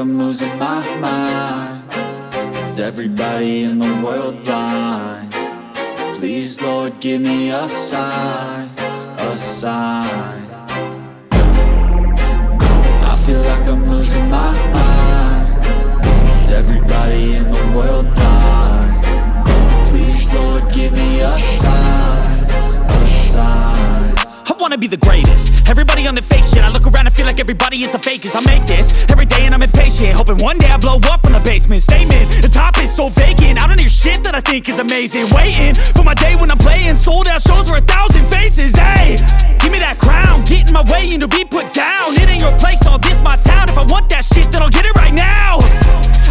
I'm losing my mind. Is everybody in the world blind? Please, Lord, give me a sign, a sign. I feel like I'm losing my mind. Is everybody in the world blind? Please, Lord, give me a sign, a sign. I wanna be the greatest. Everybody on the fake shit. I look around and feel like everybody is the fakest. I make this every day and I'm impatient, hoping one day I blow up from the basement. Statement, the top is so vacant. I don't hear shit that I think is amazing. Waiting for my day when I'm playing sold out shows for 1,000 faces. Hey, give me that crown, get in my way and to be put down. It ain't your place, all this my town. If I want that shit, then I'll get it right now.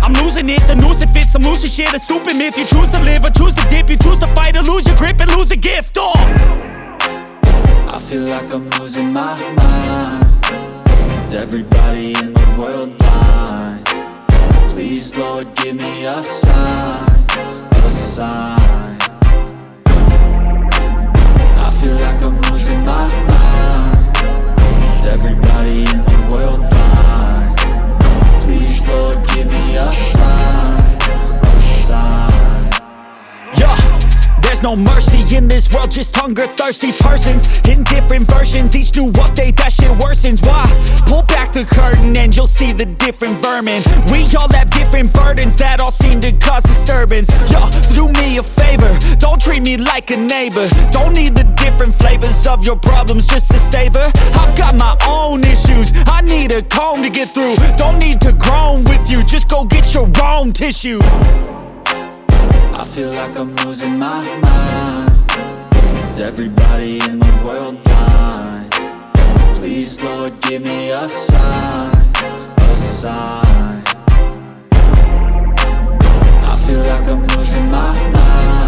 I'm losing it, the noose it fits. I'm losing shit, a stupid myth. You choose to live or choose to dip. You choose to fight or lose your grip and lose a gift. I feel like I'm losing my mind. Is everybody in the world blind? Please, Lord, give me a sign, a sign. I feel like I'm losing my mind. Is everybody in the world blind? Please, Lord, give me a sign, a sign. Yeah. There's no mercy in this world, just hunger-thirsty persons in different versions. Each new update, that shit worsens. Why? Pull back the curtain and you'll see the different vermin. We all have different burdens that all seem to cause disturbance. Yo, so do me a favor, don't treat me like a neighbor. Don't need the different flavors of your problems just to savor. I've got my own issues, I need a comb to get through. Don't need to groan with you, just go get your own tissue. I feel like I'm losing my mind. Is everybody in the world blind? Please, Lord, give me a sign, a sign. I feel like I'm losing my mind.